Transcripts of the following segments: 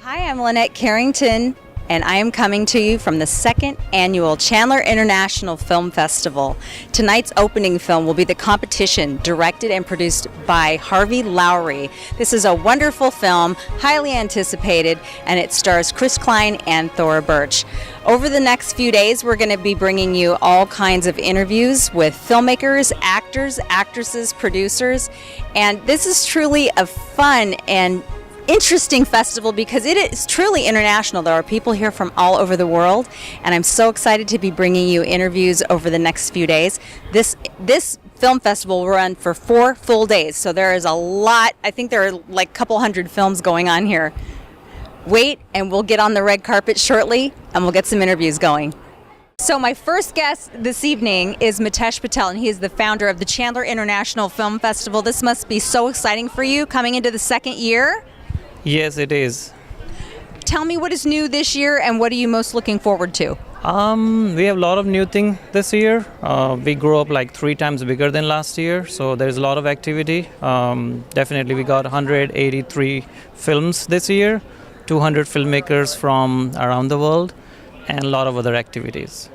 Hi, I'm Lynette Carrington, and I am coming to you from the second annual Chandler International Film Festival. Tonight's opening film will be The Competition, directed and produced by Harvey Lowery. This is a wonderful film, highly anticipated, and it stars Chris Klein and Thora Birch. Over the next few days, we're going to be bringing you all kinds of interviews with filmmakers, actors, actresses, producers, and this is truly a fun and interesting festival because it is truly international. There are people here from all over the world, and I'm so excited to be bringing you interviews over the next few days. This film festival will run for 4 full days, so there is a lot. I think there are like a couple hundred films going on here. Wait, and we'll get on the red carpet shortly, and we'll get some interviews going. So my first guest this evening is Matush Patel, and he is the founder of the Chandler International Film Festival. This must be so exciting for you, coming into the second year. Yes, it is. Tell me what is new this year and what are you most looking forward to? We have a lot of new things this year. We grew up like 3 times bigger than last year, so there's a lot of activity. Definitely we got 183 films this year, 200 filmmakers from around the world, and a lot of other activities.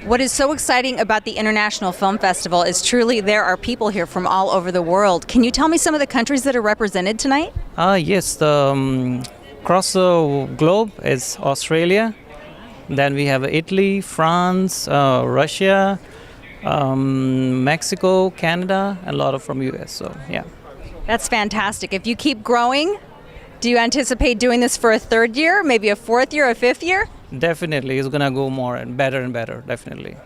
What is so exciting about the International Film Festival is truly there are people here from all over the world. Can you tell me some of the countries that are represented tonight? Yes, across the globe is Australia. Then we have Italy, France, Russia, Mexico, Canada, and a lot of from US. So yeah. That's fantastic. If you keep growing, do you anticipate doing this for a 3rd year, maybe a 4th year, a 5th year? Definitely, it's gonna go more and better, definitely.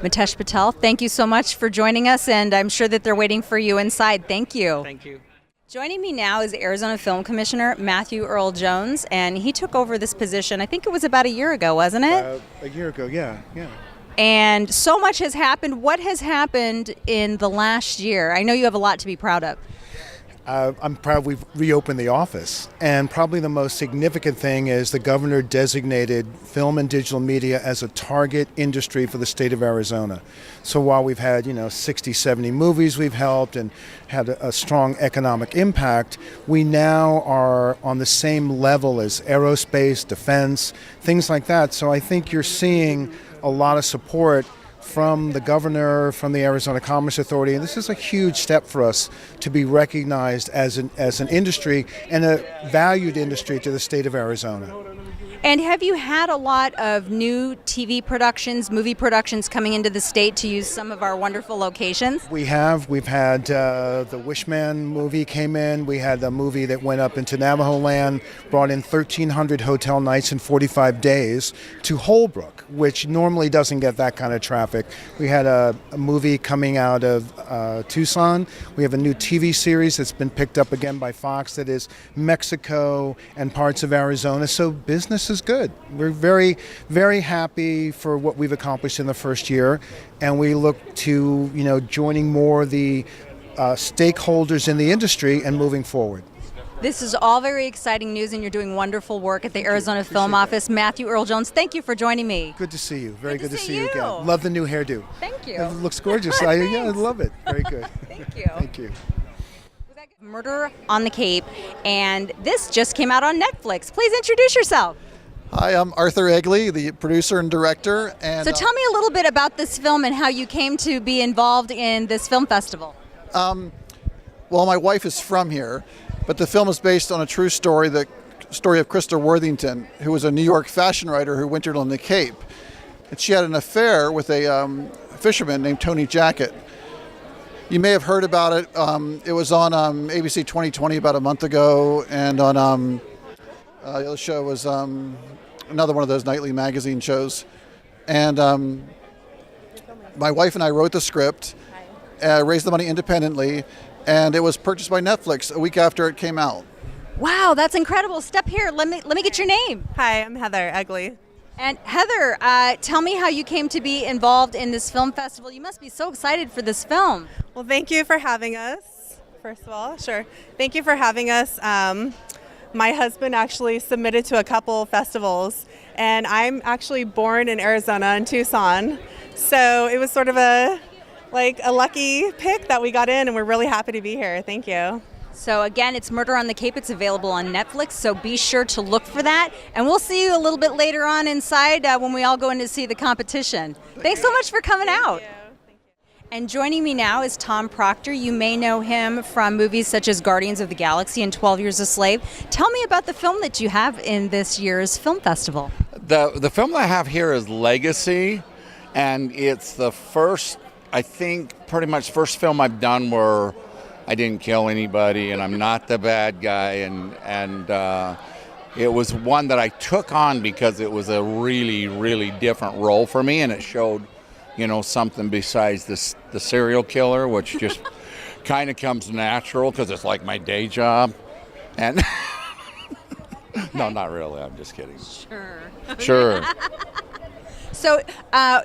Matush Patel, thank you so much for joining us, and I'm sure that they're waiting for you inside. Thank you. Thank you. Joining me now is Arizona Film Commissioner Matthew Earl Jones, and he took over this position, I think it was about a year ago, wasn't it? A year ago, yeah. And so much has happened. What has happened in the last year? I know you have a lot to be proud of. I'm proud we've reopened the office, and probably the most significant thing is the governor designated film and digital media as a target industry for the state of Arizona. So while we've had 60, 70 movies we've helped and had a strong economic impact, we now are on the same level as aerospace, defense, things like that. So I think you're seeing a lot of support from the governor, from the Arizona Commerce Authority, and this is a huge step for us to be recognized as an industry and a valued industry to the state of Arizona. And have you had a lot of new TV productions, movie productions coming into the state to use some of our wonderful locations? We have. We've had the Wishman movie came in. We had a movie that went up into Navajo land, brought in 1,300 hotel nights in 45 days to Holbrook, which normally doesn't get that kind of traffic. We had a movie coming out of Tucson. We have a new TV series that's been picked up again by Fox that is Mexico and parts of Arizona. So business is good. We're very, very happy for what we've accomplished in the first year, and we look to joining more of the stakeholders in the industry and moving forward. This is all very exciting news, and you're doing wonderful work at the Arizona Film Office. Matthew Earl Jones, thank you for joining me. Good to see you. Very good to see you you again. Love the new hairdo. Thank you. It looks gorgeous. I love it. Very good. Thank you. Thank you. Murder on the Cape, and this just came out on Netflix. Please introduce yourself. Hi, I'm Arthur Egle, the producer and director. And so tell me a little bit about this film and how you came to be involved in this film festival. Well, my wife is from here, but the film is based on a true story, the story of Krista Worthington, who was a New York fashion writer who wintered on the Cape. And she had an affair with a fisherman named Tony Jacket. You may have heard about it. It was on ABC 2020 about a month ago, and on the other show was another one of those nightly magazine shows. And my wife and I wrote the script, raised the money independently, and it was purchased by Netflix a week after it came out. Wow, that's incredible. Step here. Let me get your name. Hi, I'm Heather Egle. And Heather, tell me how you came to be involved in this film festival. You must be so excited for this film. Well, thank you for having us, first of all. Sure. Thank you for having us. My husband actually submitted to a couple festivals, and I'm actually born in Arizona, in Tucson. So it was sort of a lucky pick that we got in, and we're really happy to be here. Thank you. So again, it's Murder on the Cape. It's available on Netflix, so be sure to look for that. And we'll see you a little bit later on inside when we all go in to see the competition. Thanks so much for coming out. And joining me now is Tom Proctor. You may know him from movies such as Guardians of the Galaxy and 12 Years a Slave. Tell me about the film that you have in this year's film festival. The film that I have here is Legacy, and it's the first, I think, pretty much first film I've done where I didn't kill anybody and I'm not the bad guy, and it was one that I took on because it was a really, really different role for me, and it showed, you know, something besides the serial killer, which just kind of comes natural because it's like my day job. And no, not really. I'm just kidding. Sure. So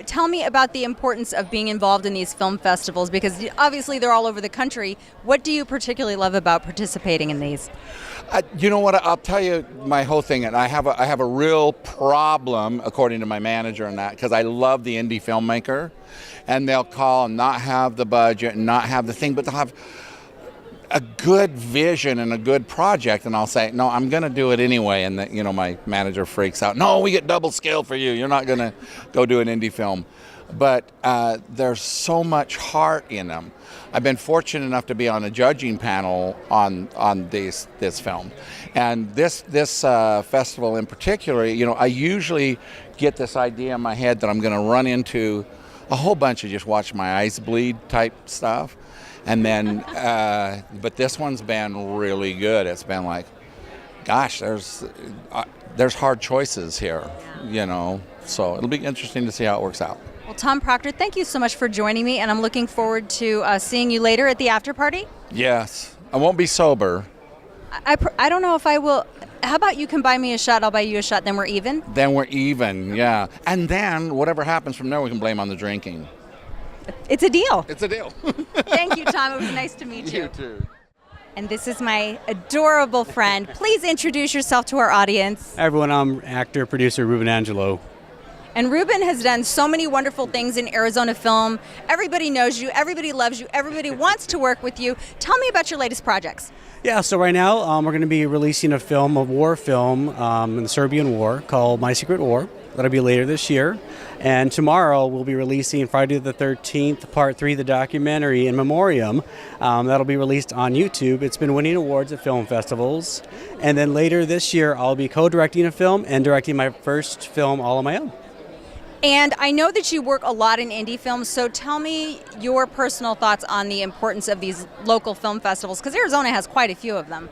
tell me about the importance of being involved in these film festivals, because obviously they're all over the country. What do you particularly love about participating in these? You know what? I'll tell you my whole thing, and I have a real problem, according to my manager, and that because I love the indie filmmaker, and they'll call and not have the budget and not have the thing, but they'll have a good vision and a good project, and I'll say, no, I'm going to do it anyway. And you know, my manager freaks out. No, we get double scale for you. You're not going to go do an indie film. But there's so much heart in them. I've been fortunate enough to be on a judging panel on this film, and this festival in particular. You know, I usually get this idea in my head that I'm going to run into a whole bunch of just watch my eyes bleed type stuff. And then, but this one's been really good. It's been like, gosh, there's hard choices here, you know. So it'll be interesting to see how it works out. Well, Tom Proctor, thank you so much for joining me, and I'm looking forward to seeing you later at the after party. Yes, I won't be sober. I don't know if I will. How about you can buy me a shot, I'll buy you a shot, then we're even? Then we're even, yeah. And then whatever happens from there, we can blame on the drinking. It's a deal. It's a deal. Thank you, Tom. It was nice to meet you. You too. And this is my adorable friend. Please introduce yourself to our audience. Hi everyone, I'm actor, producer Ruben Angelo. And Ruben has done so many wonderful things in Arizona film. Everybody knows you, everybody loves you, everybody wants to work with you. Tell me about your latest projects. Yeah, so right now we're going to be releasing a film, a war film in the Serbian War called My Secret War. That'll be later this year. And tomorrow we'll be releasing Friday the 13th, Part 3, the documentary in memoriam. That'll be released on YouTube. It's been winning awards at film festivals. And then later this year I'll be co-directing a film and directing my first film all on my own. And I know that you work a lot in indie films, so tell me your personal thoughts on the importance of these local film festivals, because Arizona has quite a few of them.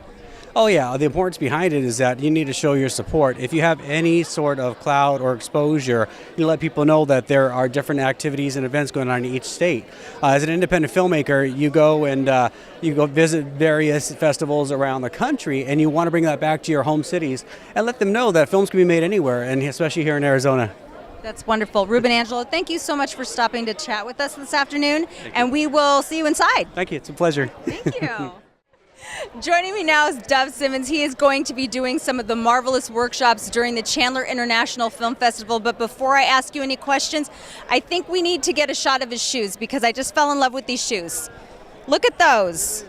Oh yeah, the importance behind it is that you need to show your support. If you have any sort of clout or exposure, you let people know that there are different activities and events going on in each state. As an independent filmmaker, you go and you go visit various festivals around the country, and you want to bring that back to your home cities and let them know that films can be made anywhere, and especially here in Arizona. That's wonderful. Ruben Angelo, thank you so much for stopping to chat with us this afternoon, and we will see you inside. Thank you. It's a pleasure. Thank you. Joining me now is Dov Simmons. He is going to be doing some of the marvelous workshops during the Chandler International Film Festival. But before I ask you any questions, I think we need to get a shot of his shoes, because I just fell in love with these shoes. Look at those.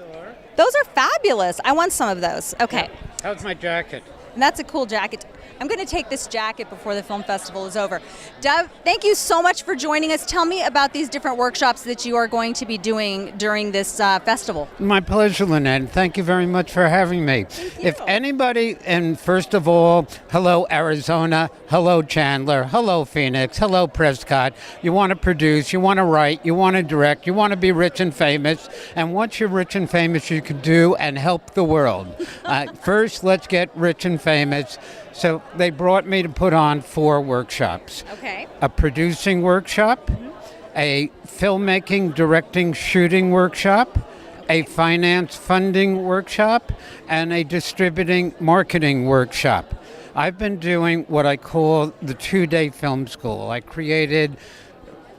Those are fabulous. I want some of those. Okay. How's my jacket? And that's a cool jacket. I'm going to take this jacket before the film festival is over. Dov, thank you so much for joining us. Tell me about these different workshops that you are going to be doing during this festival. My pleasure, Lynette. Thank you very much for having me. If anybody, and first of all, hello Arizona, hello Chandler, hello Phoenix, hello Prescott. You want to produce, you want to write, you want to direct, you want to be rich and famous. And once you're rich and famous, you can do and help the world. First, let's get rich and famous. So they brought me to put on 4 workshops. Okay. A producing workshop, a filmmaking, directing, shooting workshop, a finance funding workshop, and a distributing marketing workshop. I've been doing what I call the 2-day film school. I created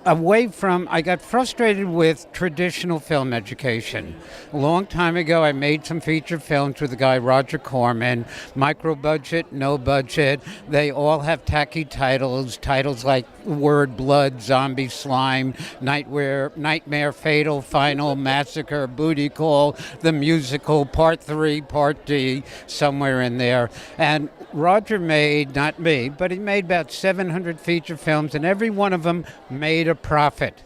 I got frustrated with traditional film education. A long time ago, I made some feature films with the guy Roger Corman, micro budget, no budget. They all have tacky titles like word blood, zombie slime, nightmare, fatal, final, massacre, booty call, the musical, part 3, part D, somewhere in there. And Roger made, not me, but he made about 700 feature films, and every one of them made a profit.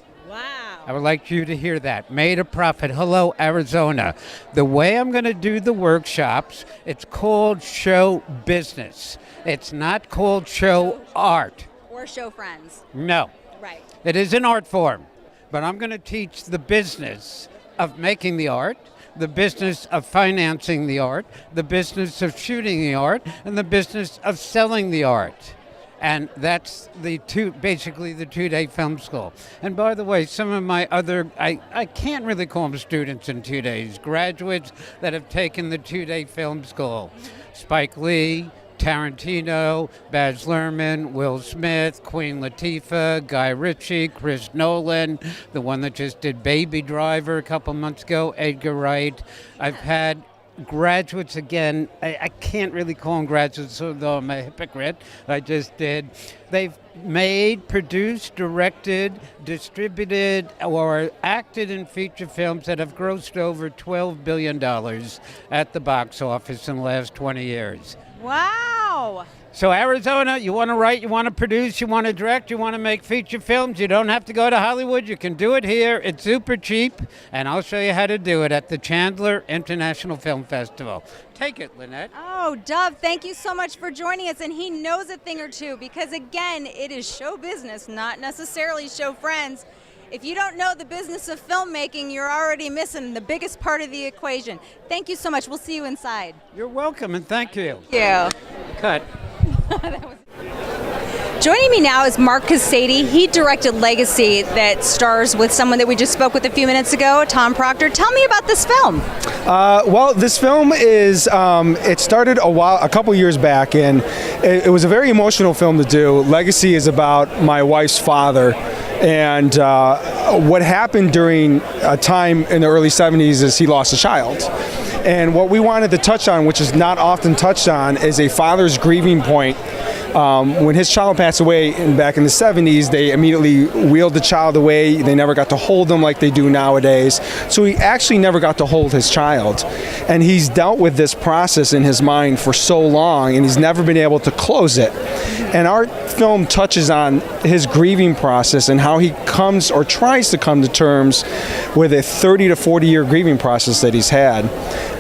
I would like you to hear that. Made a profit. Hello, Arizona. The way I'm going to do the workshops, it's called show business. It's not called show art. Or show friends. No. Right. It is an art form, but I'm going to teach the business of making the art, the business of financing the art, the business of shooting the art, and the business of selling the art. And that's basically the 2-day film school. And by the way, some of my other, I can't really call them students in 2 days, graduates that have taken the 2-day film school. Spike Lee, Tarantino, Baz Luhrmann, Will Smith, Queen Latifah, Guy Ritchie, Chris Nolan, the one that just did Baby Driver a couple months ago, Edgar Wright. I've had graduates again. I can't really call them graduates, although I'm a hypocrite. I just did. They've made, produced, directed, distributed, or acted in feature films that have grossed over $12 billion at the box office in the last 20 years. Wow. So Arizona, you want to write, you want to produce, you want to direct, you want to make feature films, you don't have to go to Hollywood, you can do it here. It's super cheap, and I'll show you how to do it at the Chandler International Film Festival. Take it, Lynette. Oh, Dov, thank you so much for joining us. And he knows a thing or two because, again, it is show business, not necessarily show friends. If you don't know the business of filmmaking, you're already missing the biggest part of the equation. Thank you so much. We'll see you inside. You're welcome, and thank you. Thank you. Cut. Joining me now is Marcus Sadie. He directed Legacy that stars with someone that we just spoke with a few minutes ago, Tom Proctor. Tell me about this film. Well, this film is, it started a couple years back, and it was a very emotional film to do. Legacy is about my wife's father, and what happened during a time in the early 70s is he lost a child. And what we wanted to touch on, which is not often touched on, is a father's grieving point. When his child passed away back in the 70s, they immediately wheeled the child away. They never got to hold him like they do nowadays. So he actually never got to hold his child. And he's dealt with this process in his mind for so long, and he's never been able to close it. And our film touches on his grieving process and how he comes or tries to come to terms with a 30 to 40 year grieving process that he's had.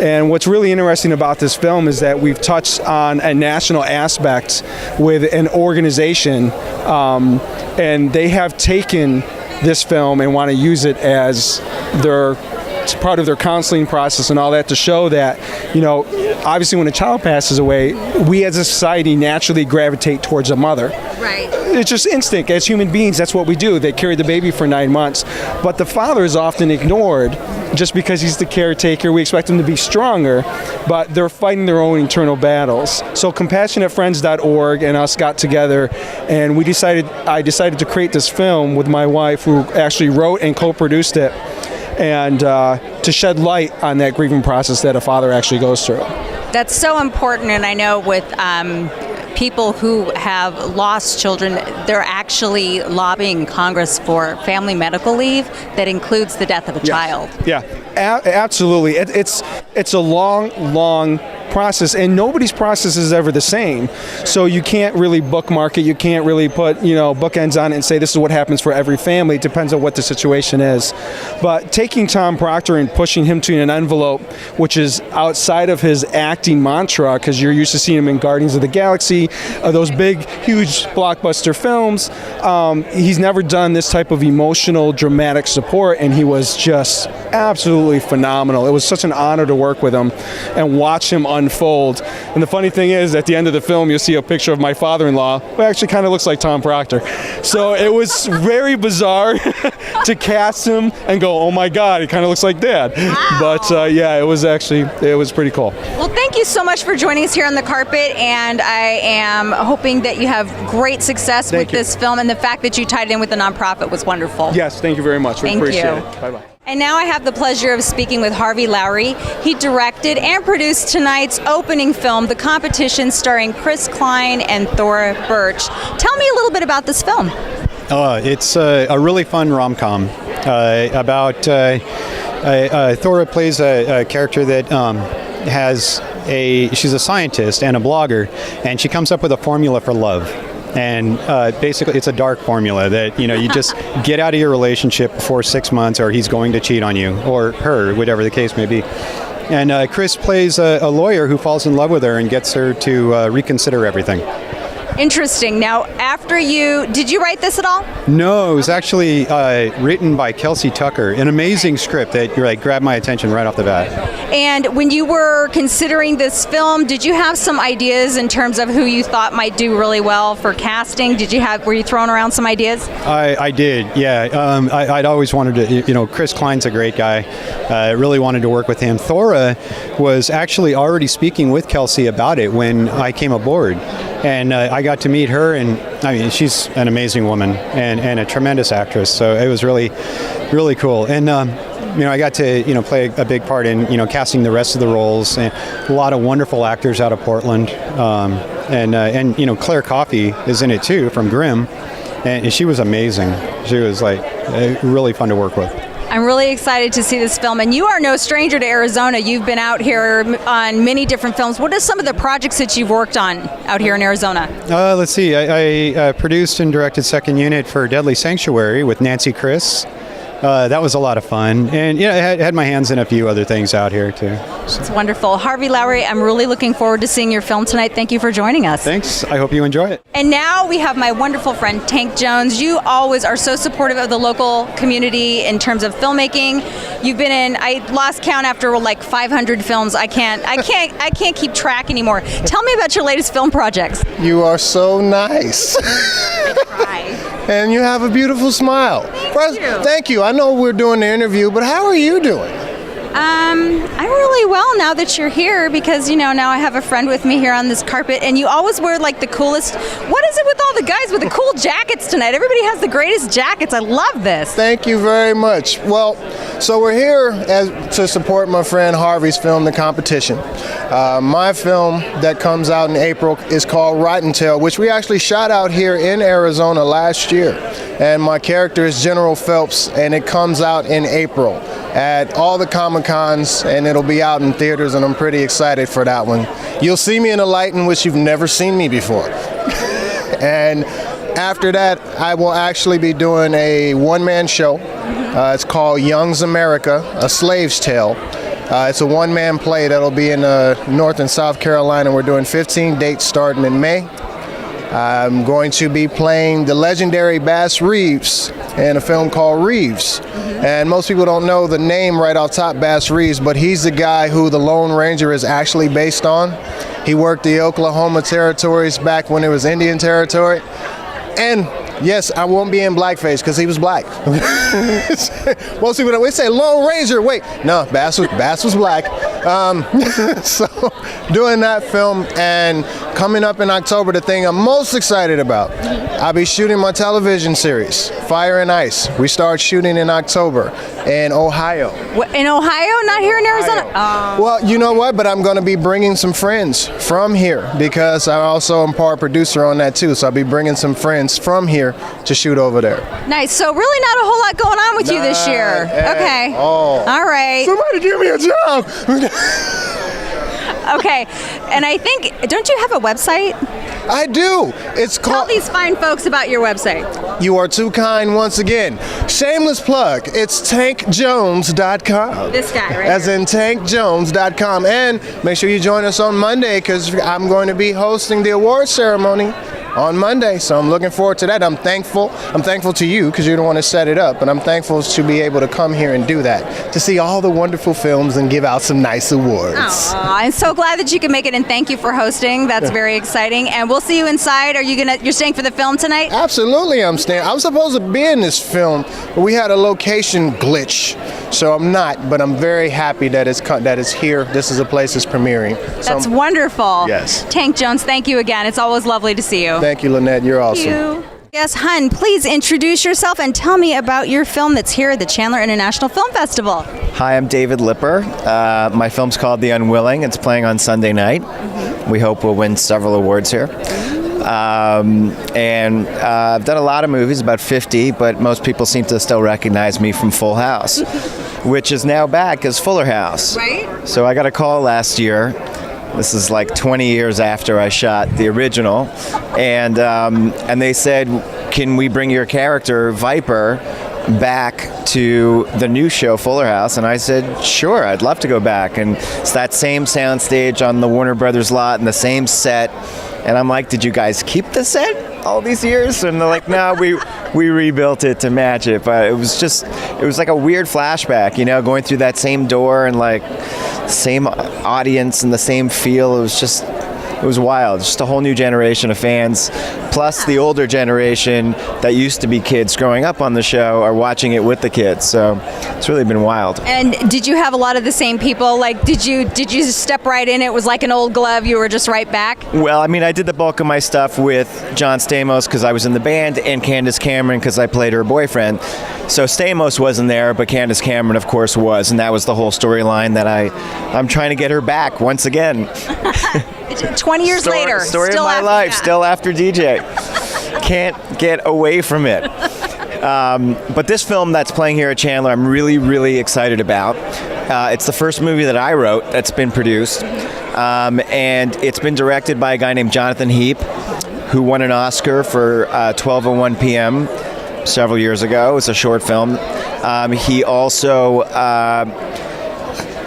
And what's really interesting about this film is that we've touched on a national aspect with an organization, and they have taken this film and want to use it as it's part of their counseling process and all that to show that, obviously when a child passes away, we as a society naturally gravitate towards a mother. Right. It's just instinct. As human beings, that's what we do. They carry the baby for 9 months. But the father is often ignored just because he's the caretaker. We expect him to be stronger, but they're fighting their own internal battles. So CompassionateFriends.org and us got together, and I decided to create this film with my wife, who actually wrote and co-produced it, and to shed light on that grieving process that a father actually goes through. That's so important, and I know with people who have lost children, they're actually lobbying Congress for family medical leave that includes the death of a child. Yeah, absolutely. It's a long process, and nobody's process is ever the same. So you can't really bookmark it. You can't really put bookends on it and say this is what happens for every family. It depends on what the situation is. But taking Tom Proctor and pushing him to an envelope which is outside of his acting mantra, because you're used to seeing him in Guardians of the Galaxy, those big, huge blockbuster films. He's never done this type of emotional, dramatic support, and he was just absolutely phenomenal. It was such an honor to work with him and watch him unfold. And the funny thing is, at the end of the film, you'll see a picture of my father-in-law, who actually kind of looks like Tom Proctor. So it was very bizarre to cast him and go, oh my God, he kind of looks like Dad. Wow. But yeah, it was pretty cool. Well, thank you so much for joining us here on the carpet, and I am hoping that you have great success with this film, and the fact that you tied it in with the nonprofit was wonderful. Yes, thank you very much. We appreciate it. Bye-bye. And now I have the pleasure of speaking with Harvey Lowery. He directed and produced tonight's opening film, The Competition, starring Chris Klein and Thora Birch. Tell me a little bit about this film. It's a really fun rom-com about Thora plays a character that she's a scientist and a blogger, and she comes up with a formula for love. And basically, it's a dark formula that, you just get out of your relationship before 6 months or he's going to cheat on you, or her, whatever the case may be. And Chris plays a lawyer who falls in love with her and gets her to reconsider everything. Interesting. Now, did you write this at all? No, it was actually written by Kelsey Tucker, an amazing script that grabbed my attention right off the bat. And when you were considering this film, did you have some ideas in terms of who you thought might do really well for casting? Were you throwing around some ideas? I did, yeah. I'd always wanted to, Chris Klein's a great guy. I really wanted to work with him. Thora was actually already speaking with Kelsey about it when I came aboard. And I got to meet her, and she's an amazing woman and a tremendous actress. So it was really, really cool. And I got to play a big part in casting the rest of the roles. And a lot of wonderful actors out of Portland, and Claire Coffey is in it too from Grimm, and she was amazing. She was really fun to work with. I'm really excited to see this film, and you are no stranger to Arizona. You've been out here on many different films. What are some of the projects that you've worked on out here in Arizona? Let's see. I produced and directed Second Unit for Deadly Sanctuary with Nancy Criss. That was a lot of fun. And I had my hands in a few other things out here too. So. It's wonderful. Harvey Lowery, I'm really looking forward to seeing your film tonight. Thank you for joining us. Thanks. I hope you enjoy it. And now we have my wonderful friend Tank Jones. You always are so supportive of the local community in terms of filmmaking. You've been in, I lost count after 500 films. I can't keep track anymore. Tell me about your latest film projects. You are so nice. I try. And you have a beautiful smile. Thank you. I know we're doing the interview, but how are you doing? I'm really well now that you're here because, now I have a friend with me here on this carpet, and you always wear the coolest. What is it with all the guys with the cool jackets tonight? Everybody has the greatest jackets. I love this. Thank you very much. Well, so we're here to support my friend Harvey's film, The Competition. My film that comes out in April is called Rotten Tail, which we actually shot out here in Arizona last year. And my character is General Phelps, and it comes out in April at all the Comic-Cons, and it'll be out in theaters, and I'm pretty excited for that one. You'll see me in a light in which you've never seen me before. And after that, I will actually be doing a one-man show. It's called Young's America, A Slave's Tale. It's a one-man play that'll be in North and South Carolina. We're doing 15 dates starting in May. I'm going to be playing the legendary Bass Reeves in a film called Reeves. And most people don't know the name right off top, Bass Reeves, but he's the guy who the Lone Ranger is actually based on. He worked the Oklahoma territories back when it was Indian territory. And yes, I won't be in blackface because he was black. Most people we say Lone Ranger. Wait, no, Bass was black. So doing that film, and coming up in October, the thing I'm most excited about, I'll be shooting my television series, Fire and Ice. We start shooting in October in Ohio. In Ohio, not here in Arizona? Well, you know what? But I'm going to be bringing some friends from here because I also am part producer on that too. So I'll be bringing some friends from here to shoot over there. Nice. So really not a whole lot going on with you this year. Okay. All right. Somebody give me a job. Okay. And I think, don't you have a website? I do. It's called. Tell these fine folks about your website. You are too kind once again. Shameless plug. It's tankjones.com. This guy right As here. in tankjones.com. And make sure you join us on Monday because I'm going to be hosting the award ceremony on Monday, so I'm looking forward to that. I'm thankful to you because you're the one that set it up, and I'm thankful to be able to come here and do that, to see all the wonderful films and give out some nice awards. I'm so glad that you can make it, and thank you for hosting. That's very exciting, and we'll see you inside. You're staying for the film tonight? Absolutely, I'm staying. I'm supposed to be in this film, but we had a location glitch, so I'm not, but I'm very happy that it's here. This is a place that's premiering. That's wonderful. Yes. Tank Jones, thank you again. It's always lovely to see you. Thank you, Lynette. You're awesome. Thank you. Yes, Hun, please introduce yourself and tell me about your film that's here at the Chandler International Film Festival. Hi, I'm David Lipper. My film's called The Unwilling. It's playing on Sunday night. We hope we'll win several awards here. And I've done a lot of movies, about 50, but most people seem to still recognize me from Full House, which is now back as Fuller House. Right. So I got a call last year. This is like 20 years after I shot the original, and they said, "Can we bring your character Viper back to the new show Fuller House?" And I said, "Sure, I'd love to go back." And it's that same soundstage on the Warner Brothers lot and the same set. And I'm like, "Did you guys keep the set all these years?" And they're like, "No, we rebuilt it to match it." But it was like a weird flashback, you know, going through that same door and like same audience and the same feel. It was wild. Just a whole new generation of fans, plus the older generation that used to be kids growing up on the show are watching it with the kids. So it's really been wild. And did you have a lot of the same people? Like, did you step right in? It was like an old glove. You were just right back. Well, I mean, I did the bulk of my stuff with John Stamos because I was in the band, and Candace Cameron because I played her boyfriend. So Stamos wasn't there, but Candace Cameron, of course, was, and that was the whole storyline that I'm trying to get her back once again. 20 years later. Story still of my after life, that. still after DJ. Can't get away from it. But this film that's playing here at Chandler, I'm really, really excited about. It's the first movie that I wrote that's been produced. And it's been directed by a guy named Jonathan Heap, who won an Oscar for 12:01 p.m. several years ago. It's a short film. He also,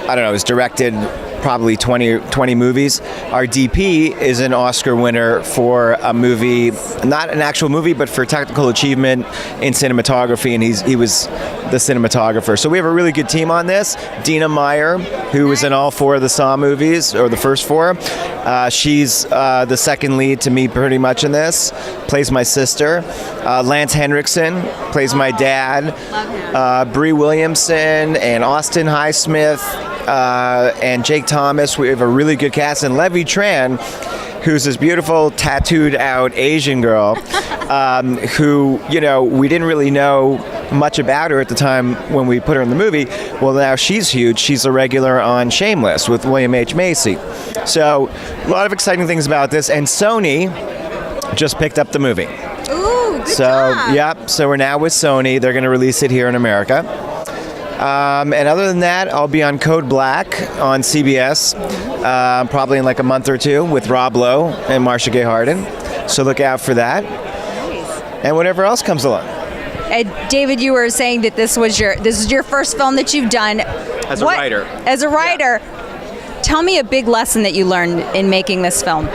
has directed probably 20 movies. Our DP is an Oscar winner for a movie, not an actual movie, but for technical achievement in cinematography, and he was the cinematographer. So we have a really good team on this. Dina Meyer, who was in all 4 of the Saw movies, or the first 4. She's the second lead to me pretty much in this, plays my sister. Lance Henriksen plays my dad. Bree Williamson and Austin Highsmith and Jake Thomas. We have a really good cast. And Levy Tran, who's this beautiful tattooed out Asian girl who, we didn't really know much about her at the time when we put her in the movie. Well, now she's huge. She's a regular on Shameless with William H. Macy. So a lot of exciting things about this. And Sony just picked up the movie. Ooh, good job. Yep. So we're now with Sony. They're going to release it here in America. And other than that, I'll be on Code Black on CBS, probably in like a month or 2 with Rob Lowe and Marcia Gay Harden. So look out for that. Nice. And whatever else comes along. David, you were saying that this is your first film that you've done. As a writer. As a writer. Yeah. Tell me a big lesson that you learned in making this film.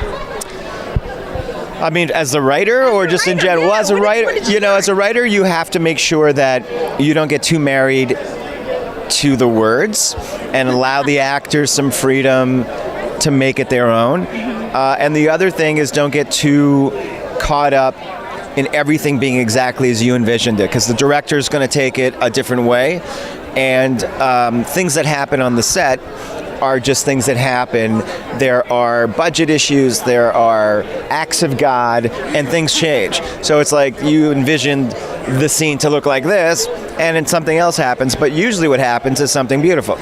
I mean, as a writer or just in general? Yeah. Well, as a writer, as a writer, you have to make sure that you don't get too married to the words and allow the actors some freedom to make it their own. And the other thing is, don't get too caught up in everything being exactly as you envisioned it, because the director is going to take it a different way. And things that happen on the set are just things that happen. There are budget issues, there are acts of God, and things change. So it's like you envisioned the scene to look like this, and then something else happens, but usually what happens is something beautiful.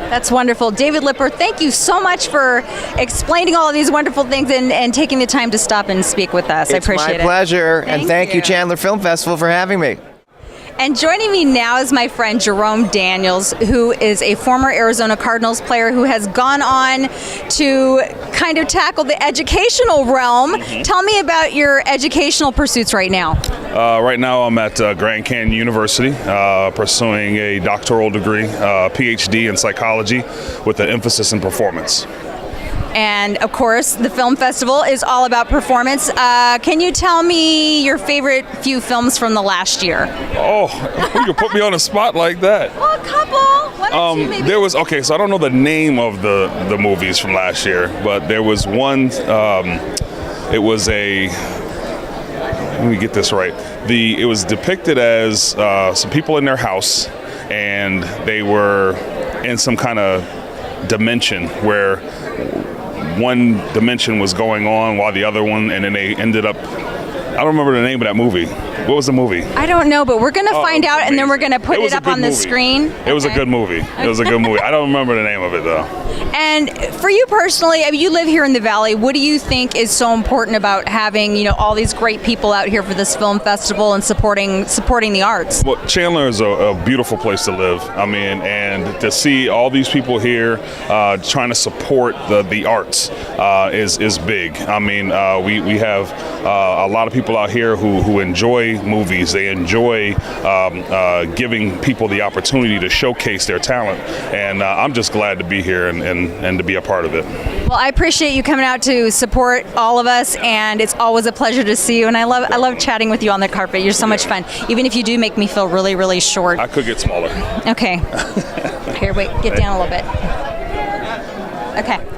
That's wonderful. David Lipper, thank you so much for explaining all of these wonderful things and taking the time to stop and speak with us. I appreciate it. It's my pleasure, and thank you, Chandler Film Festival, for having me. And joining me now is my friend Jerome Daniels, who is a former Arizona Cardinals player who has gone on to kind of tackle the educational realm. Tell me about your educational pursuits right now. Right now I'm at Grand Canyon University pursuing a doctoral degree, PhD in psychology with an emphasis in performance. And of course, the film festival is all about performance. Can you tell me your favorite few films from the last year? Oh, you put me on a spot like that. Well, a couple. One or two, maybe. There was, so I don't know the name of the movies from last year, but there was one, it was let me get this right. It was depicted as some people in their house, and they were in some kind of dimension where one dimension was going on while the other one, and then they ended up, I don't remember the name of that movie. What was the movie? I don't know, but we're going to find out, and then we're going to put it up on the screen. It was a good movie. It was a good movie. I don't remember the name of it, though. And for you personally, I mean, you live here in the Valley. What do you think is so important about having, you know, all these great people out here for this film festival and supporting the arts? Well, Chandler is a beautiful place to live. I mean, and to see all these people here trying to support the arts is big. I mean, we have a lot of people out here who enjoy movies. They enjoy giving people the opportunity to showcase their talent, and I'm just glad to be here and to be a part of it. Well, I appreciate you coming out to support all of us, and it's always a pleasure to see you. And I love chatting with you on the carpet. You're so much fun, even if you do make me feel really, really short. I could get smaller. Okay. Here, wait, get down a little bit.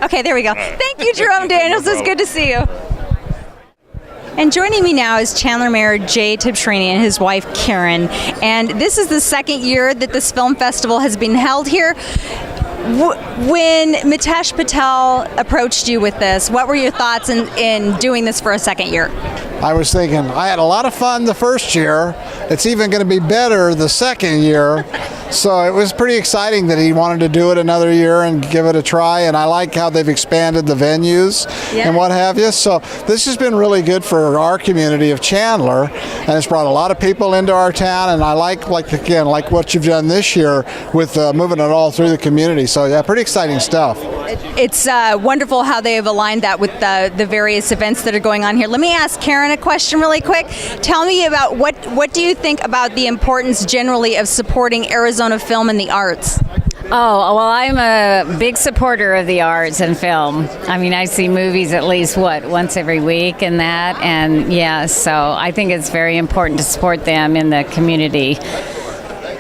Okay, there we go. Thank you, Jerome Daniels. It's good to see you. And joining me now is Chandler Mayor Jay Tibshrini and his wife Karen. And this is the second year that this film festival has been held here. When Matush Patel approached you with this, what were your thoughts in doing this for a second year? I was thinking, I had a lot of fun the first year. It's even going to be better the second year. So it was pretty exciting that he wanted to do it another year and give it a try. And I like how they've expanded the venues and what have you. So this has been really good for our community of Chandler. And it's brought a lot of people into our town. And I like what you've done this year with moving it all through the community. So yeah, pretty exciting stuff. It's wonderful how they have aligned that with the various events that are going on here. Let me ask Karen a question really quick. Tell me about what do you think about the importance generally of supporting Arizona film and the arts? Oh, well, I'm a big supporter of the arts and film. I mean, I see movies at least, once every week and that. And yeah, so I think it's very important to support them in the community.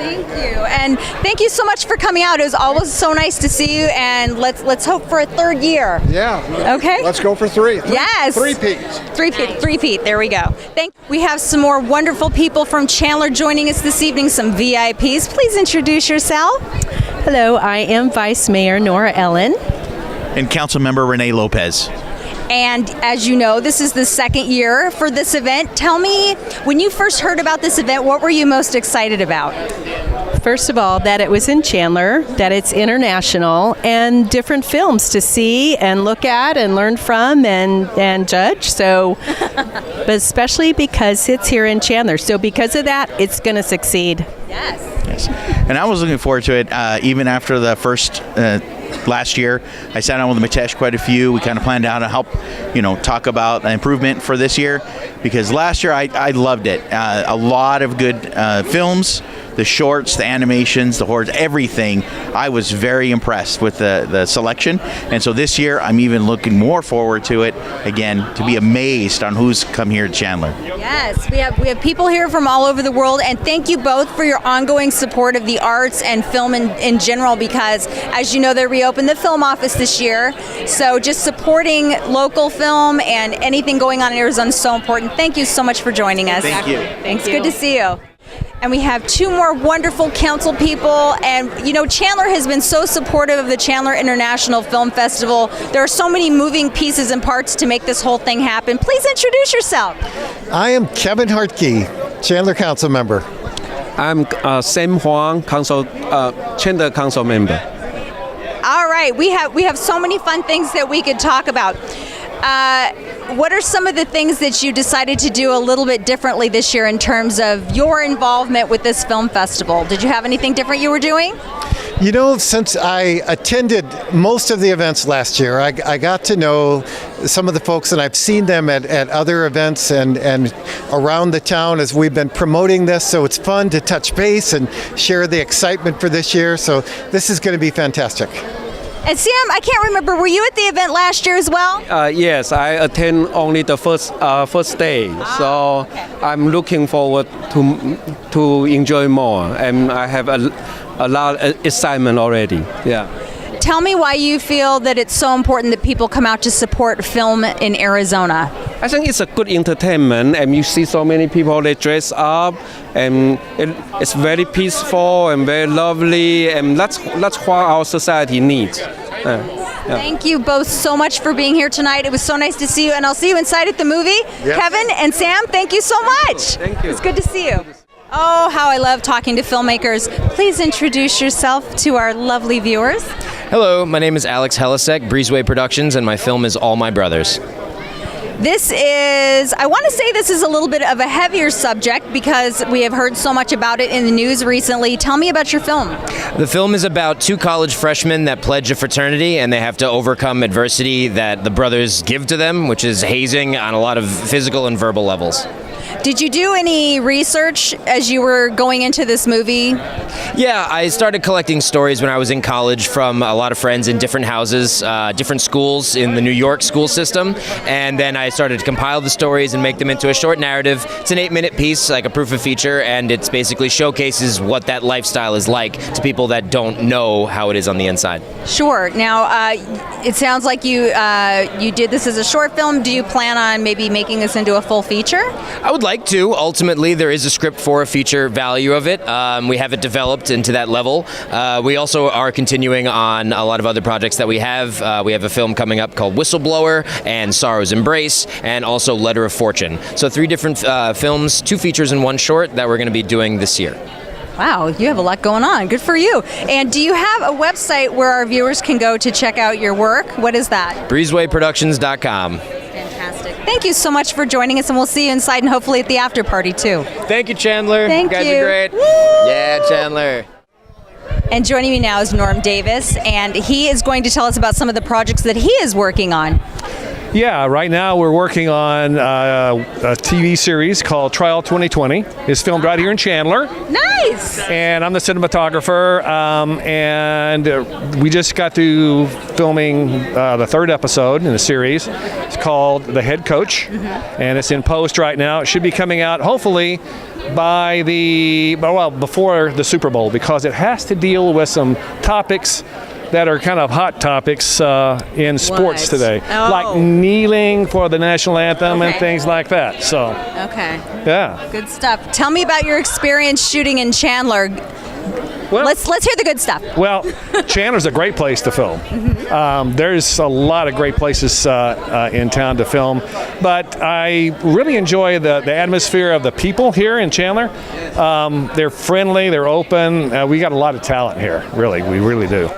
Thank you. And thank you so much for coming out. It was always so nice to see you, and let's hope for a third year. Yeah. Okay. Let's go for three. Yes. Three-peat. There we go. We have some more wonderful people from Chandler joining us this evening, some VIPs. Please introduce yourself. Hello, I am Vice Mayor Nora Ellen. And Councilmember Renee Lopez. And as you know, this is the second year for this event. Tell me, when you first heard about this event, what were you most excited about? First of all, that it was in Chandler, that it's international, and different films to see and look at and learn from and judge. So, but especially because it's here in Chandler. So because of that, it's going to succeed. Yes. And I was looking forward to it even after the first last year. I sat down with Matush quite a few. We kind of planned out to help, talk about an improvement for this year, because last year I loved it. A lot of good films, the shorts, the animations, the horrors, everything. I was very impressed with the selection. And so this year I'm even looking more forward to it, again, to be amazed on who's come here to Chandler. Yes, we have people here from all over the world, and thank you both for your ongoing support of the arts and film in general, because as you know, they reopened the film office this year. So just supporting local film and anything going on in Arizona is so important. Thank you so much for joining us. Thank you. It's good to see you. And we have two more wonderful council people. And, Chandler has been so supportive of the Chandler International Film Festival. There are so many moving pieces and parts to make this whole thing happen. Please introduce yourself. I am Kevin Hartke, Chandler Council member. I'm Sam Huang, Chandler Council member. All right. We have so many fun things that we could talk about. What are some of the things that you decided to do a little bit differently this year in terms of your involvement with this film festival? Did you have anything different you were doing? Since I attended most of the events last year, I got to know some of the folks, and I've seen them at other events and around the town as we've been promoting this. So it's fun to touch base and share the excitement for this year. So this is going to be fantastic. And Sam, I can't remember, were you at the event last year as well? Yes, I attend only the first day, so okay. I'm looking forward to enjoy more, and I have a lot of excitement already. Yeah. Tell me why you feel that it's so important that people come out to support film in Arizona. I think it's a good entertainment, and you see so many people, they dress up, and it's very peaceful and very lovely, and that's what our society needs. Yeah. Thank you both so much for being here tonight. It was so nice to see you, and I'll see you inside at the movie. Yes. Kevin and Sam, thank you so much. Thank you. It's good to see you. Oh, how I love talking to filmmakers. Please introduce yourself to our lovely viewers. Hello, my name is Alex Helisek, Breezeway Productions, and my film is All My Brothers. This is, I want to say this is a little bit of a heavier subject because we have heard so much about it in the news recently. Tell me about your film. The film is about two college freshmen that pledge a fraternity, and they have to overcome adversity that the brothers give to them, which is hazing on a lot of physical and verbal levels. Did you do any research as you were going into this movie? Yeah, I started collecting stories when I was in college from a lot of friends in different houses, different schools in the New York school system, and then I started to compile the stories and make them into a short narrative. It's an 8-minute piece, like a proof of feature, and it basically showcases what that lifestyle is like to people that don't know how it is on the inside. Sure. Now, it sounds like you did this as a short film. Do you plan on maybe making this into a full feature? I would like to. Ultimately, there is a script for a feature value of it. We have it developed into that level. We also are continuing on a lot of other projects that we have. We have a film coming up called Whistleblower and Sorrow's Embrace, and also Letter of Fortune. So 3 different films, 2 features and 1 short that we're going to be doing this year. Wow, you have a lot going on. Good for you. And do you have a website where our viewers can go to check out your work? What is that? BreezewayProductions.com. Fantastic. Thank you so much for joining us, and we'll see you inside and hopefully at the after party too. Thank you, Chandler. Thank you. you. Guys are great. Woo! Yeah, Chandler. And joining me now is Norm Davis, and he is going to tell us about some of the projects that he is working on. Yeah, right now we're working on a TV series called Trial 2020. It's filmed right here in Chandler. Nice! And I'm the cinematographer, and we just got through filming the 3rd episode in the series. It's called The Head Coach, and it's in post right now. It should be coming out hopefully by before the Super Bowl, because it has to deal with some topics that are kind of hot topics in sports today, like kneeling for the national anthem and things like that. So, yeah, good stuff. Tell me about your experience shooting in Chandler. Well, let's hear the good stuff. Well, Chandler's a great place to film. There's a lot of great places in town to film, but I really enjoy the atmosphere of the people here in Chandler. They're friendly, they're open. We got a lot of talent here, really. We really do.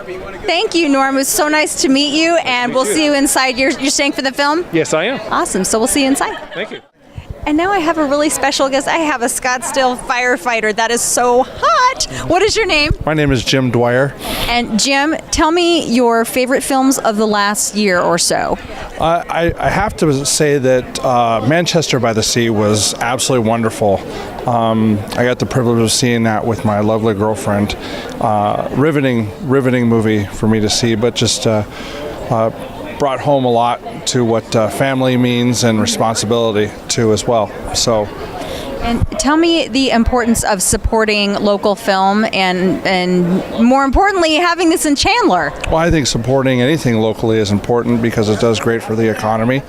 Thank you, Norm. It was so nice to meet you, and we'll see you inside. You're staying for the film? Yes, I am. Awesome. So we'll see you inside. Thank you. And now I have a really special guest. I have a Scottsdale firefighter. That is so hot. What is your name? My name is Jim Dwyer. And Jim, tell me your favorite films of the last year or so. I have to say that Manchester by the Sea was absolutely wonderful. I got the privilege of seeing that with my lovely girlfriend. Riveting movie for me to see, but just brought home a lot to what family means and responsibility to as well. So. And tell me the importance of supporting local film and more importantly, having this in Chandler. Well, I think supporting anything locally is important because it does great for the economy.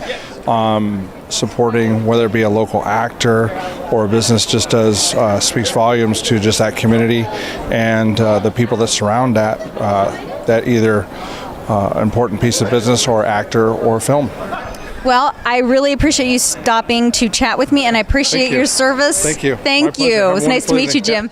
Supporting whether it be a local actor or a business just speaks volumes to just that community and the people that surround that either important piece of business or actor or film. Well, I really appreciate you stopping to chat with me, and I appreciate your service. Thank you. Thank you. It was nice to meet you, Jim.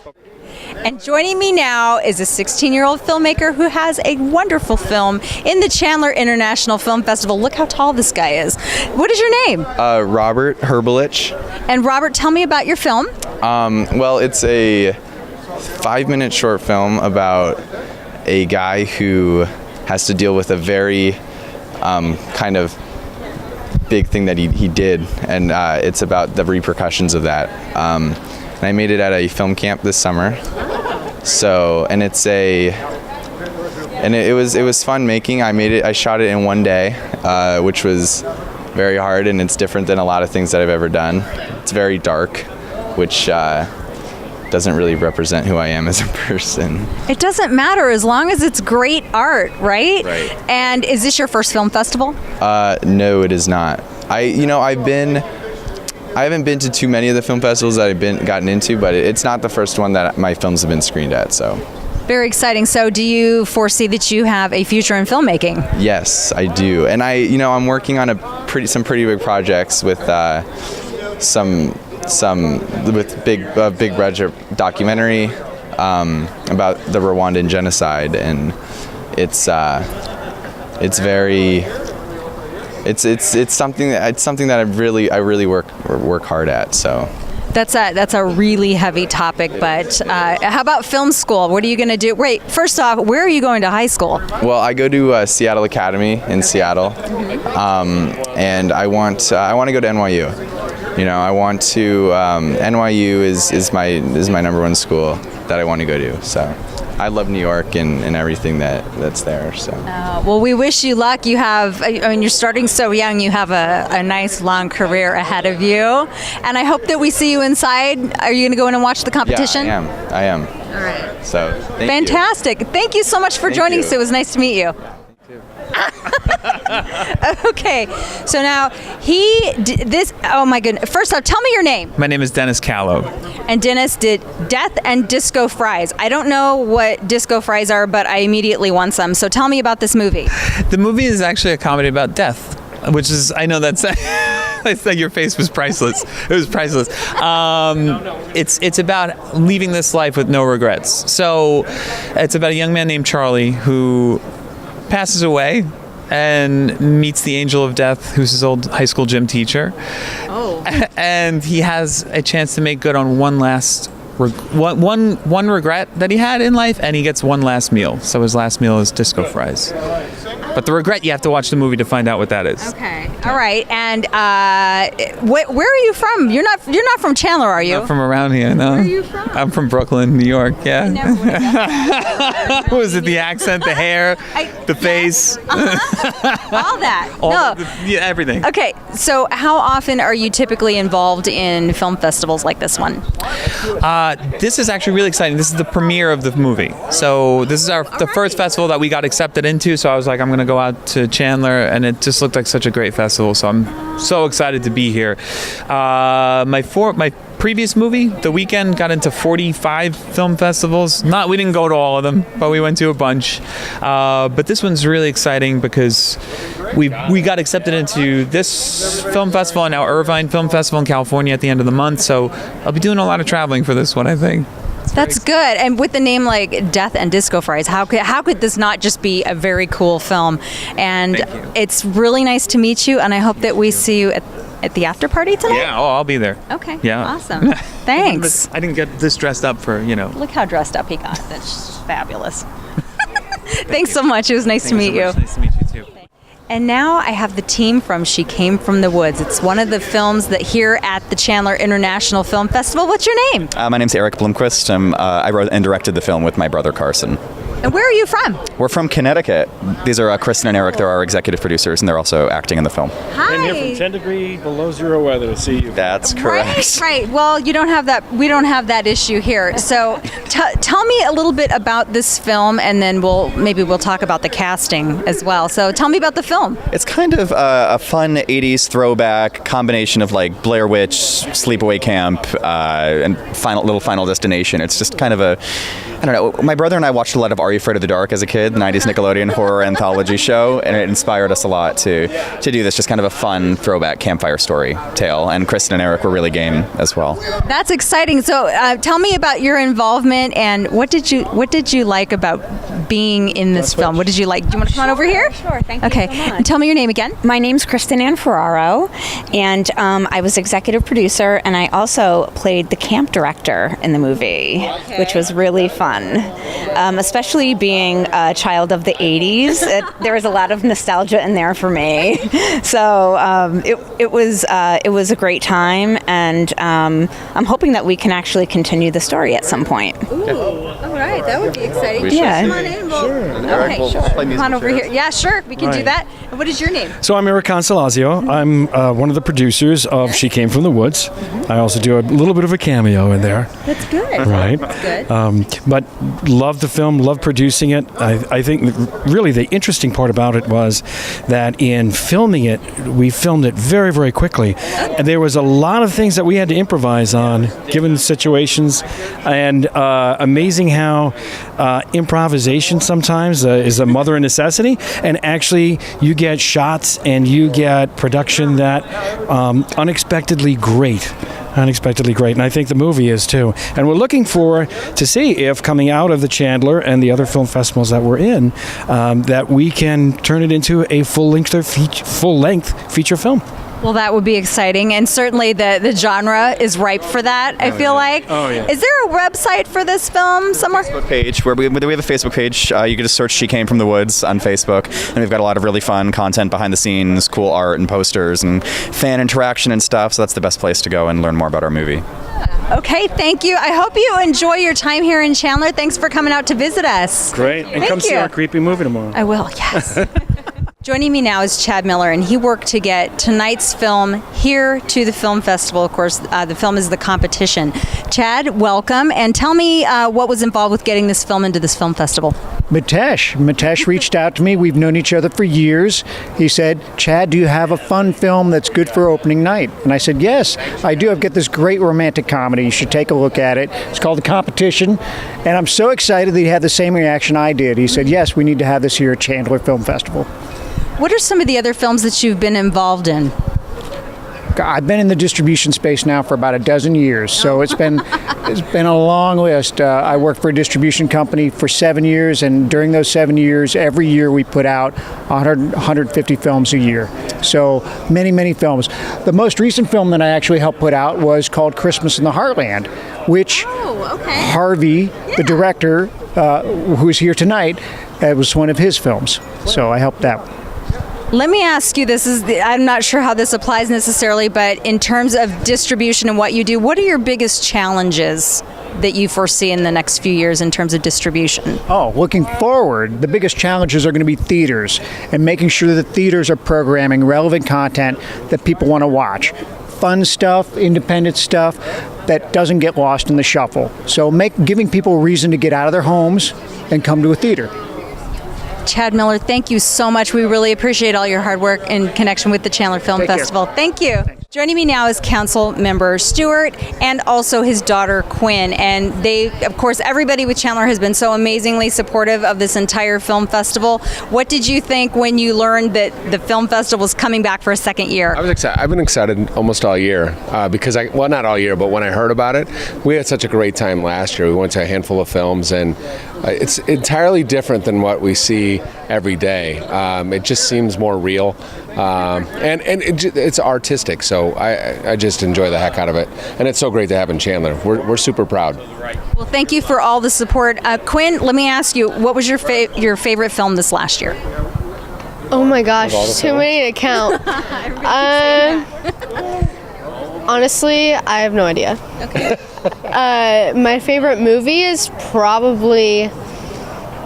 And joining me now is a 16-year-old filmmaker who has a wonderful film in the Chandler International Film Festival. Look how tall this guy is. What is your name? Robert Herbelich. And Robert, tell me about your film. Well, it's a 5-minute short film about a guy who has to deal with a very kind of big thing that he did, and it's about the repercussions of that. And I made it at a film camp this summer. So, and it was fun making. I shot it in 1 day, which was very hard, and it's different than a lot of things that I've ever done. It's very dark, which doesn't really represent who I am as a person. It doesn't matter as long as it's great art, right? Right. And is this your first film festival? No, it is not. I haven't been to too many of the film festivals that I've gotten into, but it's not the first one that my films have been screened at, so. Very exciting. So do you foresee that you have a future in filmmaking? Yes, I do. And I'm working on some pretty big projects with with big budget documentary about the Rwandan genocide, and it's very it's something that I really work hard at. So. That's a really heavy topic, but how about film school? What are you going to do? Wait, first off, where are you going to high school? Well, I go to Seattle Academy in Seattle, and I want to go to NYU. You know, I want to NYU is my number one school that I want to go to. So. I love New York and everything that's there. So. Well, we wish you luck. You have, I mean, you're starting so young. You have a nice long career ahead of you, and I hope that we see you inside. Are you going to go in and watch the competition? Yeah, I am. All right. So, fantastic. Thank you so much for joining us. It was nice to meet you. Okay, so now oh my goodness. First off, tell me your name. My name is Dennis Callow. And Dennis did Death and Disco Fries. I don't know what disco fries are, but I immediately want some. So tell me about this movie. The movie is actually a comedy about death, which is, I know that's, it's like your face was priceless. It was priceless. It's about leaving this life with no regrets. So it's about a young man named Charlie who passes away and meets the angel of death, who's his old high school gym teacher. Oh. And he has a chance to make good on one regret that he had in life, and he gets one last meal. So his last meal is disco fries. But the regret, you have to watch the movie to find out what that is. Okay. All right. And where are you from? You're not from Chandler, are you? Not from around here, no. Where are you from? I'm from Brooklyn, New York. Yeah. I never would have guessed that. Was it the accent, the hair, the face? All that. Everything. Okay. So how often are you typically involved in film festivals like this one? This is actually really exciting. This is the premiere of the movie. So this is the first festival that we got accepted into. So I was like, I'm going to go out to Chandler, and it just looked like such a great festival. So I'm so excited to be here. My previous movie, The Weekend, got into 45 film festivals. We didn't go to all of them, but we went to a bunch. But this one's really exciting because we got accepted into this film festival and now Irvine Film Festival in California at the end of the month. So I'll be doing a lot of traveling for this one, I think. That's good. And with the name like Death and Disco Fries, how could this not just be a very cool film? And it's really nice to meet you, and I hope that we see you at the after party tonight? Yeah, I'll be there. Okay. Yeah. Awesome. Thanks. I didn't get this dressed up for, Look how dressed up he got. That's fabulous. Thanks so much. It was nice to meet you. Nice to meet you too. And now I have the team from She Came from the Woods. It's one of the films that here at the Chandler International Film Festival. What's your name? My name's Eric Blomquist. I wrote and directed the film with my brother Carson. And where are you from? We're from Connecticut. These are Kristen and Eric. They're our executive producers, and they're also acting in the film. Hi. And here from 10 degree below zero weather to see you. That's correct. Right. Well, you don't have that. We don't have that issue here. So, tell me a little bit about this film, and then we'll talk about the casting as well. So, tell me about the film. It's kind of a fun '80s throwback combination of like Blair Witch, Sleepaway Camp, and Final Destination. It's just kind of I don't know. My brother and I watched a lot of Are You Afraid of the Dark as a kid, the 90s Nickelodeon horror anthology show, and it inspired us a lot to do this, just kind of a fun throwback campfire story tale. And Kristen and Eric were really game as well. That's exciting. So tell me about your involvement and what did you like about being in this film? What did you like? Do you want to come on over here? Sure. Thank you so much. And tell me your name again. My name's Kristen Ann Ferraro, and I was executive producer, and I also played the camp director in the movie, which was really fun. Especially being a child of the 80s, there was a lot of nostalgia in there for me. So it was a great time, and I'm hoping that we can actually continue the story at some point. Ooh, all right, that would be exciting. Yeah. Come on in. Come on over here. Yeah, sure, we can do that. And what is your name? So I'm Eric Consolazio. I'm one of the producers of She Came from the Woods. I also do a little bit of a cameo in there. That's good. Right. That's good. But love the film, love producing it. I think really the interesting part about it was that in filming it, we filmed it very, very quickly. And there was a lot of things that we had to improvise on, given the situations. And amazing how improvisation sometimes is a mother of necessity. And actually, you get shots and you get production that unexpectedly great. unexpectedly great, and I think the movie is too. And we're looking to see if coming out of the Chandler and the other film festivals that we're in, that we can turn it into a full-length feature film. Well, that would be exciting, and certainly the genre is ripe for that, I feel like. Oh, yeah. Is there a website for this film somewhere? Facebook page where we have a Facebook page. You can just search She Came from the Woods on Facebook, and we've got a lot of really fun content behind the scenes, cool art and posters and fan interaction and stuff, so that's the best place to go and learn more about our movie. Okay, thank you. I hope you enjoy your time here in Chandler. Thanks for coming out to visit us. Great. And come see our creepy movie tomorrow. I will, yes. Joining me now is Chad Miller, and he worked to get tonight's film here to the film festival. Of course, the film is The Competition. Chad, welcome, and tell me what was involved with getting this film into this film festival. Matush reached out to me. We've known each other for years. He said, Chad, do you have a fun film that's good for opening night? And I said, yes, I do. I've got this great romantic comedy. You should take a look at it. It's called The Competition. And I'm so excited that he had the same reaction I did. He said, yes, we need to have this here at Chandler Film Festival. What are some of the other films that you've been involved in? I've been in the distribution space now for about a dozen years, so it's been a long list. I worked for a distribution company for 7 years, and during those 7 years, every year we put out 150 films a year. So many films. The most recent film that I actually helped put out was called Christmas in the Heartland, which Harvey, the director, who's here tonight, was one of his films. So I helped out. Let me ask you this, I'm not sure how this applies necessarily, but in terms of distribution and what you do, what are your biggest challenges that you foresee in the next few years in terms of distribution? Oh, looking forward, the biggest challenges are going to be theaters and making sure that theaters are programming relevant content that people want to watch. Fun stuff, independent stuff that doesn't get lost in the shuffle. So giving people a reason to get out of their homes and come to a theater. Chad Miller, thank you so much. We really appreciate all your hard work in connection with the Chandler Film Festival. Thank you. Joining me now is Council Member Stewart and also his daughter Quinn. And they, of course, everybody with Chandler has been so amazingly supportive of this entire film festival. What did you think when you learned that the film festival was coming back for a second year? I was excited. I've been excited almost all year because not all year, but when I heard about it, we had such a great time last year. We went to a handful of films, and it's entirely different than what we see every day. It just seems more real, and it's artistic. So I just enjoy the heck out of it, and it's so great to have in Chandler. We're super proud. Well, thank you for all the support. Quinn, let me ask you, what was your favorite film this last year? Oh my gosh, too many to count. Honestly, I have no idea. Okay. My favorite movie is probably,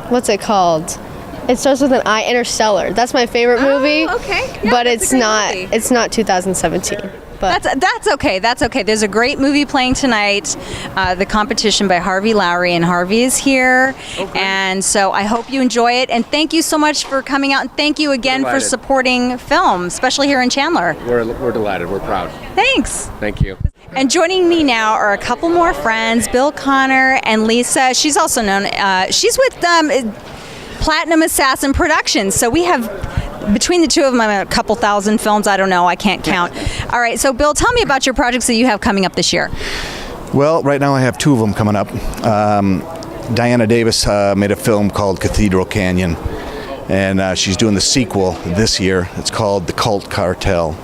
what's it called? It starts with an I, Interstellar. That's my favorite movie. Okay. Yeah, but it's not 2017. But that's okay. That's okay. There's a great movie playing tonight, The Competition by Harvey Lowery, and Harvey is here. Okay. And so I hope you enjoy it. And thank you so much for coming out. And thank you again for supporting film, especially here in Chandler. We're delighted. We're proud. Thanks. Thank you. And joining me now are a couple more friends, Bill Connor and Lisa. She's also known, she's with Platinum Assassin Productions. So we have, between the two of them, a couple thousand films. I don't know. I can't count. All right. So, Bill, tell me about your projects that you have coming up this year. Well, right now I have two of them coming up. Diana Davis made a film called Cathedral Canyon, and she's doing the sequel this year. It's called The Cult Cartel.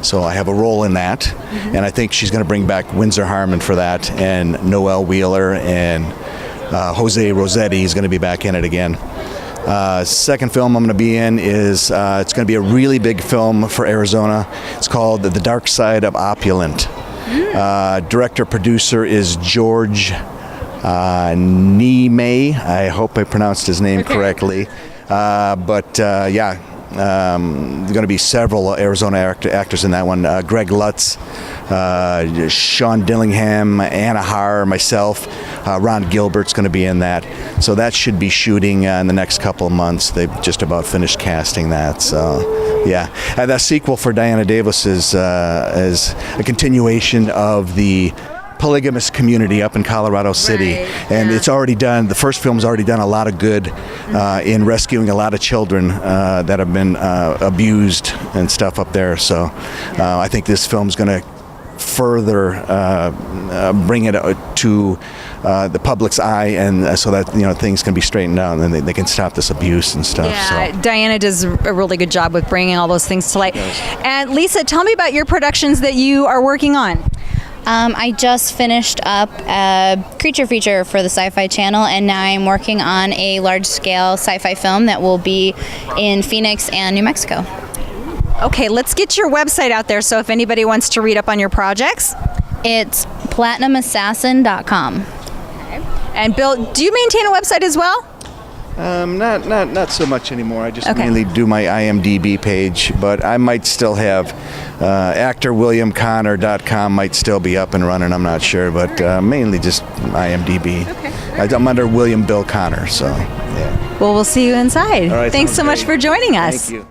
So I have a role in that, and I think she's going to bring back Windsor Harmon for that, and Noel Wheeler, and Jose Rossetti is going to be back in it again. Second film I'm going to be in is it's going to be a really big film for Arizona. It's called The Dark Side of Opulent. Director-producer is George Niemey. I hope I pronounced his name correctly. There are going to be several Arizona actors in that one. Greg Lutz, Sean Dillingham, Anna Haar, myself. Ron Gilbert's going to be in that. So that should be shooting in the next couple of months. They've just about finished casting that. So, yeah. And that sequel for Diana Davis is a continuation of the polygamous community up in Colorado City, and it's already done. The first film's already done a lot of good in rescuing a lot of children that have been abused and stuff up there. So I think this film's going to further bring it to the public's eye, and so that things can be straightened out and they can stop this abuse and stuff. Yeah, Diana does a really good job with bringing all those things to light. And Lisa, tell me about your productions that you are working on. I just finished up a creature feature for the Sci-Fi Channel, and now I'm working on a large-scale sci-fi film that will be in Phoenix and New Mexico. Okay, let's get your website out there so if anybody wants to read up on your projects. It's platinumassassin.com. And Bill, do you maintain a website as well? Not so much anymore. I just mainly do my IMDb page, but I might still have actorwilliamconnor.com might still be up and running. I'm not sure, but mainly just IMDb. I'm under William Bill Connor, so yeah. Well, we'll see you inside. All right, Thanks so much for joining us. Thank you.